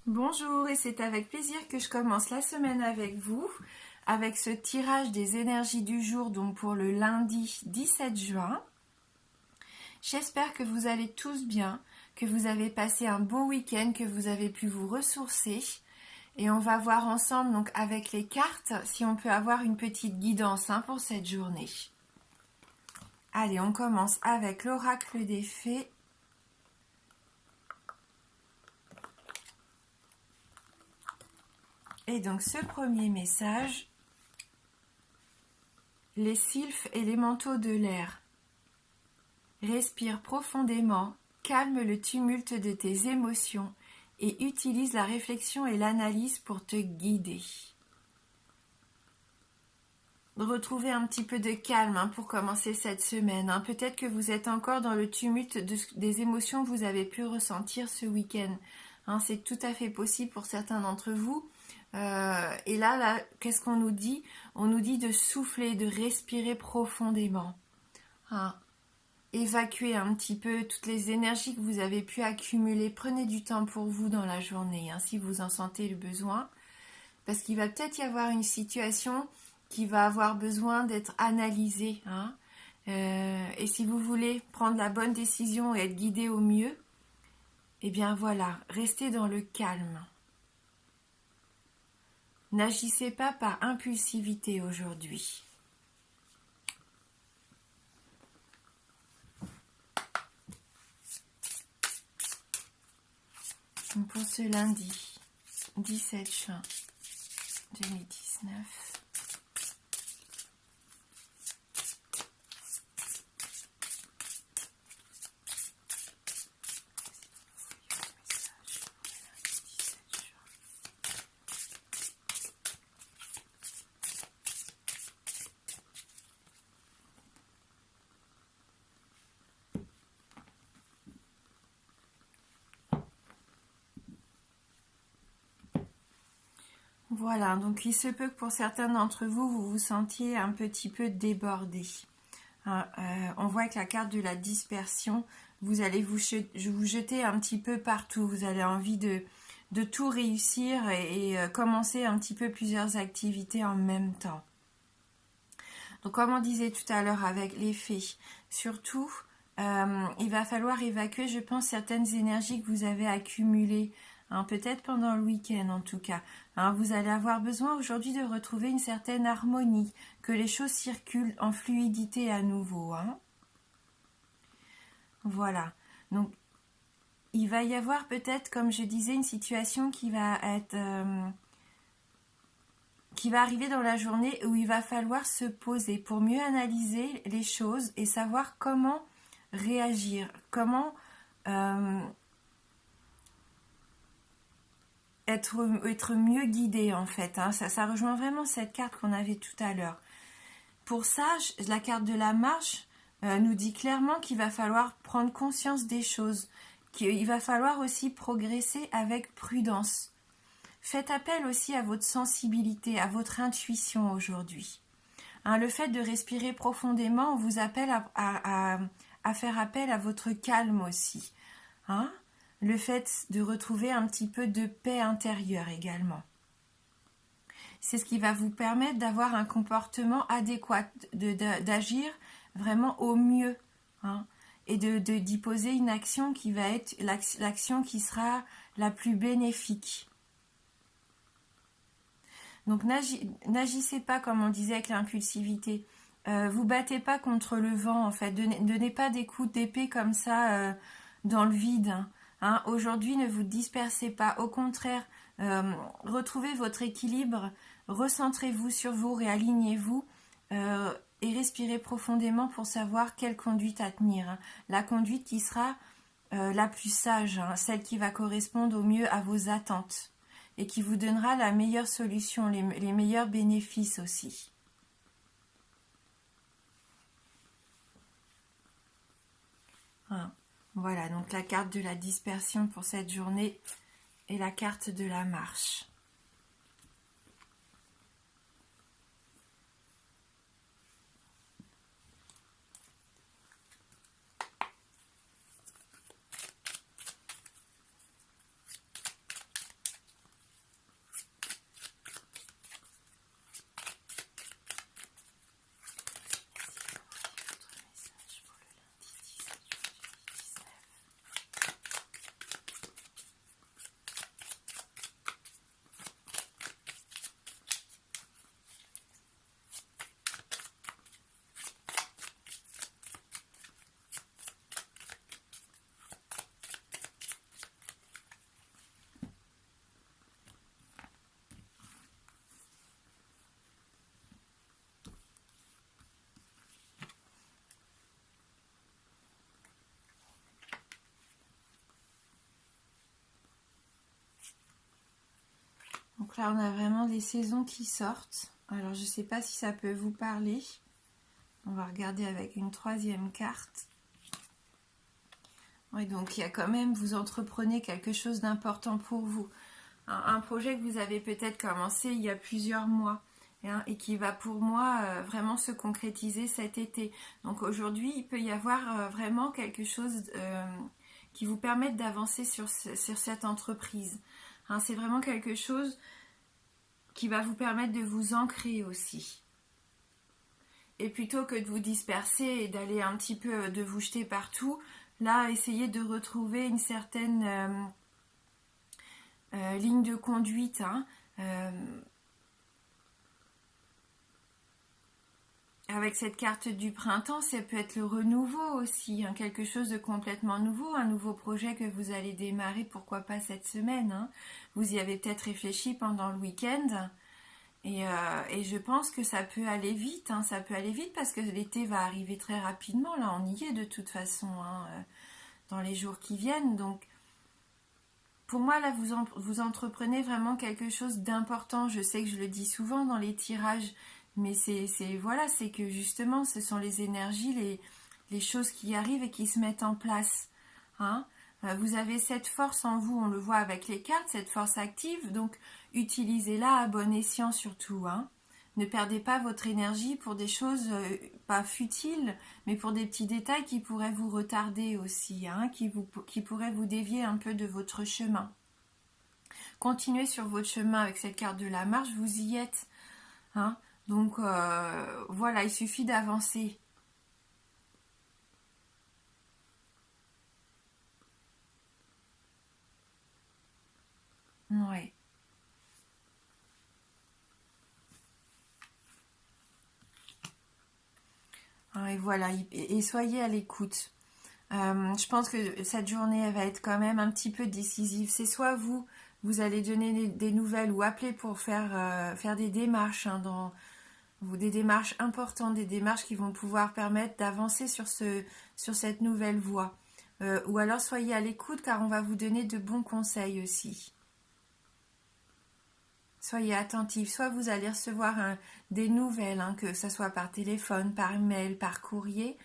Bonjour, et c'est avec plaisir que je commence la semaine avec vous, avec ce tirage des énergies du jour, donc pour le lundi 17 juin. J'espère que vous allez tous bien, que vous avez passé un bon week-end, que vous avez pu vous ressourcer. Et on va voir ensemble, donc avec les cartes, si on peut avoir une petite guidance pour cette journée. Allez, on commence avec l'oracle des fées. Et donc ce premier message, les sylphes et les manteaux de l'air. Respire profondément, calme le tumulte de tes émotions et utilise la réflexion et l'analyse pour te guider. Retrouvez un petit peu de calme pour commencer cette semaine. Peut-être que vous êtes encore dans le tumulte des émotions que vous avez pu ressentir ce week-end. C'est tout à fait possible pour certains d'entre vous. Et là, qu'est-ce qu'on nous dit? On nous dit de souffler, de respirer profondément. Évacuez un petit peu toutes les énergies que vous avez pu accumuler. Prenez du temps pour vous dans la journée, si vous en sentez le besoin. Parce qu'il va peut-être y avoir une situation qui va avoir besoin d'être analysée. Et si vous voulez prendre la bonne décision et être guidé au mieux, eh bien voilà, restez dans le calme. N'agissez pas par impulsivité aujourd'hui. Donc pour ce lundi 17 juin 2019, voilà, donc il se peut que pour certains d'entre vous, vous vous sentiez un petit peu débordé. On voit que la carte de la dispersion, vous allez vous jeter un petit peu partout. Vous avez envie de tout réussir et commencer un petit peu plusieurs activités en même temps. Donc comme on disait tout à l'heure avec les fées, surtout, il va falloir évacuer, je pense, certaines énergies que vous avez accumulées. Peut-être pendant le week-end en tout cas. Vous allez avoir besoin aujourd'hui de retrouver une certaine harmonie, que les choses circulent en fluidité à nouveau. Voilà. Donc, il va y avoir peut-être, comme je disais, une situation qui va arriver dans la journée où il va falloir se poser pour mieux analyser les choses et savoir comment réagir, comment être mieux guidé en fait. Ça rejoint vraiment cette carte qu'on avait tout à l'heure. Pour ça, la carte de la marche nous dit clairement qu'il va falloir prendre conscience des choses, qu'il va falloir aussi progresser avec prudence. Faites appel aussi à votre sensibilité, à votre intuition aujourd'hui. Le fait de respirer profondément vous appelle à faire appel à votre calme aussi. Le fait de retrouver un petit peu de paix intérieure également. C'est ce qui va vous permettre d'avoir un comportement adéquat, d'agir vraiment au mieux, et d'y poser une action qui va être l'action qui sera la plus bénéfique. Donc n'agissez pas comme on disait avec l'impulsivité. Vous battez pas contre le vent en fait. Donnez pas des coups d'épée comme ça dans le vide. Aujourd'hui, ne vous dispersez pas. Au contraire, retrouvez votre équilibre. Recentrez-vous sur vous, réalignez-vous et respirez profondément pour savoir quelle conduite à tenir. La conduite qui sera la plus sage, celle qui va correspondre au mieux à vos attentes et qui vous donnera la meilleure solution, les meilleurs bénéfices aussi. Voilà, donc la carte de la dispersion pour cette journée et la carte de la marche. Là, on a vraiment des saisons qui sortent. Alors, je ne sais pas si ça peut vous parler. On va regarder avec une troisième carte. Oui, donc il y a quand même, vous entreprenez quelque chose d'important pour vous. Un projet que vous avez peut-être commencé il y a plusieurs mois. Et qui va pour moi vraiment se concrétiser cet été. Donc aujourd'hui, il peut y avoir vraiment quelque chose qui vous permette d'avancer sur cette entreprise. C'est vraiment quelque chose qui va vous permettre de vous ancrer aussi. Et plutôt que de vous disperser et d'aller un petit peu, de vous jeter partout, là, essayez de retrouver une certaine ligne de conduite, avec cette carte du printemps, ça peut être le renouveau aussi, quelque chose de complètement nouveau, un nouveau projet que vous allez démarrer, pourquoi pas cette semaine. Vous y avez peut-être réfléchi pendant le week-end et je pense que ça peut aller vite, ça peut aller vite parce que l'été va arriver très rapidement, là on y est de toute façon, dans les jours qui viennent. Donc pour moi là vous entreprenez vraiment quelque chose d'important. Je sais que je le dis souvent dans les tirages, mais c'est que justement ce sont les énergies, les choses qui arrivent et qui se mettent en place. Vous avez cette force en vous, on le voit avec les cartes, cette force active, donc utilisez-la à bon escient surtout. Ne perdez pas votre énergie pour des choses pas futiles, mais pour des petits détails qui pourraient vous retarder aussi, qui pourraient vous dévier un peu de votre chemin. Continuez sur votre chemin avec cette carte de la marche, vous y êtes. Donc voilà, il suffit d'avancer. Ouais. Et voilà, et soyez à l'écoute. Je pense que cette journée elle va être quand même un petit peu décisive. C'est soit vous allez donner des nouvelles ou appeler pour faire des démarches, des démarches importantes, des démarches qui vont pouvoir permettre d'avancer sur cette nouvelle voie. Ou alors soyez à l'écoute car on va vous donner de bons conseils aussi. Soyez attentifs, soit vous allez recevoir des nouvelles, que ce soit par téléphone, par mail, par courrier,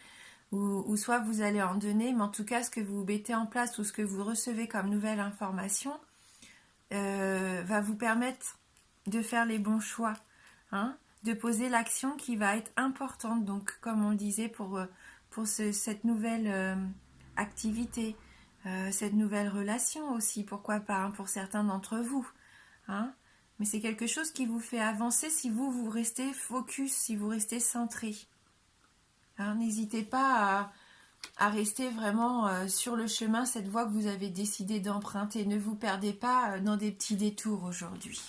ou soit vous allez en donner, mais en tout cas ce que vous mettez en place ou ce que vous recevez comme nouvelle information va vous permettre de faire les bons choix, de poser l'action qui va être importante, donc comme on le disait pour cette nouvelle activité, cette nouvelle relation aussi, pourquoi pas, pour certains d'entre vous, mais c'est quelque chose qui vous fait avancer si vous restez focus, si vous restez centré. N'hésitez pas à rester vraiment sur le chemin, cette voie que vous avez décidé d'emprunter. Ne vous perdez pas dans des petits détours aujourd'hui.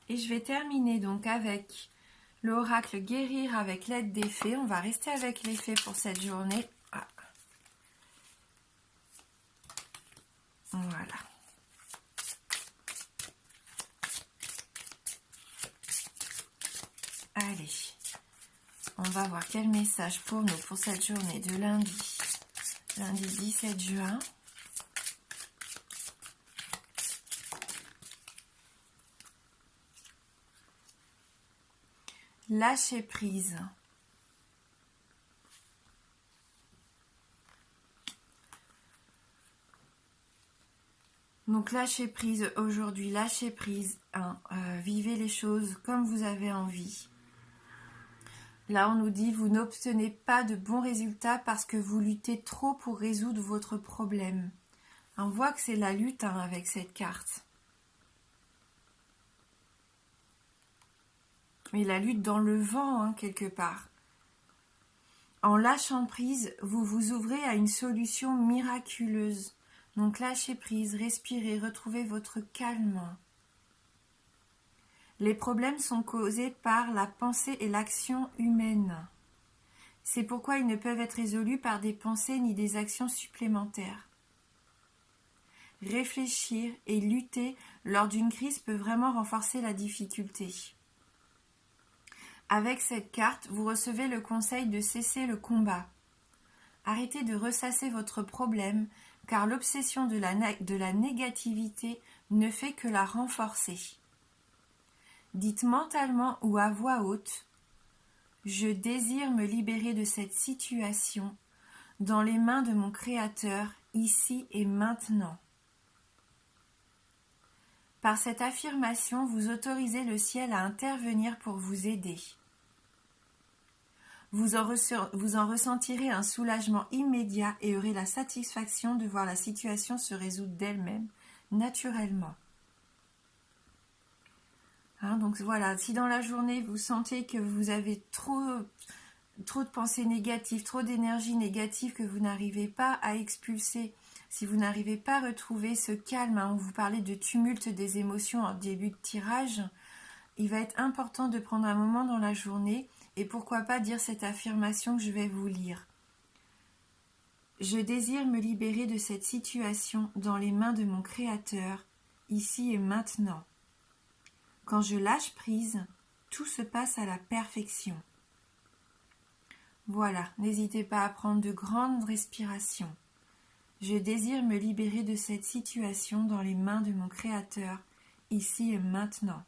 Et je vais terminer donc avec l'oracle guérir avec l'aide des fées. On va rester avec les fées pour cette journée. Voilà. Allez, on va voir quel message pour nous pour cette journée de lundi 17 juin. Lâcher prise. Donc lâchez prise aujourd'hui, lâchez prise. Vivez les choses comme vous avez envie. Là on nous dit vous n'obtenez pas de bons résultats parce que vous luttez trop pour résoudre votre problème. On voit que c'est la lutte avec cette carte. Mais la lutte dans le vent, quelque part. En lâchant prise, vous vous ouvrez à une solution miraculeuse. Donc lâchez prise, respirez, retrouvez votre calme. Les problèmes sont causés par la pensée et l'action humaine. C'est pourquoi ils ne peuvent être résolus par des pensées ni des actions supplémentaires. Réfléchir et lutter lors d'une crise peut vraiment renforcer la difficulté. Avec cette carte, vous recevez le conseil de cesser le combat. Arrêtez de ressasser votre problème, car l'obsession de la négativité ne fait que la renforcer. Dites mentalement ou à voix haute « Je désire me libérer de cette situation dans les mains de mon Créateur, ici et maintenant. » Par cette affirmation, vous autorisez le ciel à intervenir pour vous aider. Vous en ressentirez un soulagement immédiat et aurez la satisfaction de voir la situation se résoudre d'elle-même, naturellement. Donc voilà, si dans la journée vous sentez que vous avez trop de pensées négatives, trop d'énergie négative que vous n'arrivez pas à expulser, si vous n'arrivez pas à retrouver ce calme, on vous parlait de tumulte des émotions en début de tirage, il va être important de prendre un moment dans la journée et pourquoi pas dire cette affirmation que je vais vous lire. Je désire me libérer de cette situation dans les mains de mon Créateur, ici et maintenant. Quand je lâche prise, tout se passe à la perfection. Voilà, n'hésitez pas à prendre de grandes respirations. Je désire me libérer de cette situation dans les mains de mon Créateur, ici et maintenant.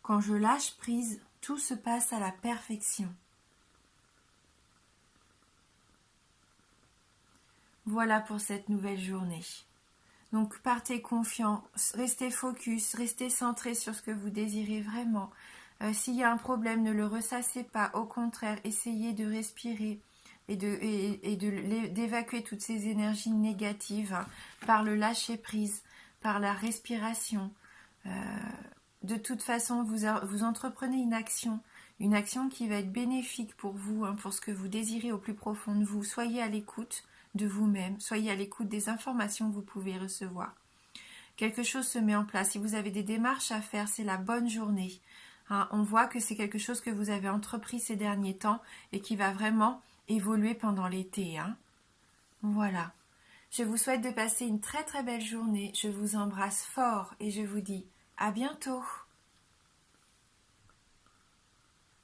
Quand je lâche prise, tout se passe à la perfection. Voilà pour cette nouvelle journée. Donc partez confiant, restez focus, restez centré sur ce que vous désirez vraiment. S'il y a un problème, ne le ressassez pas, au contraire, essayez de respirer et d'évacuer toutes ces énergies négatives par le lâcher-prise, par la respiration. De toute façon, vous entreprenez une action qui va être bénéfique pour vous, pour ce que vous désirez au plus profond de vous. Soyez à l'écoute de vous-même, soyez à l'écoute des informations que vous pouvez recevoir. Quelque chose se met en place. Si vous avez des démarches à faire, c'est la bonne journée. On voit que c'est quelque chose que vous avez entrepris ces derniers temps et qui va vraiment évoluer pendant l'été. Voilà. Je vous souhaite de passer une très très belle journée. Je vous embrasse fort et je vous dis à bientôt.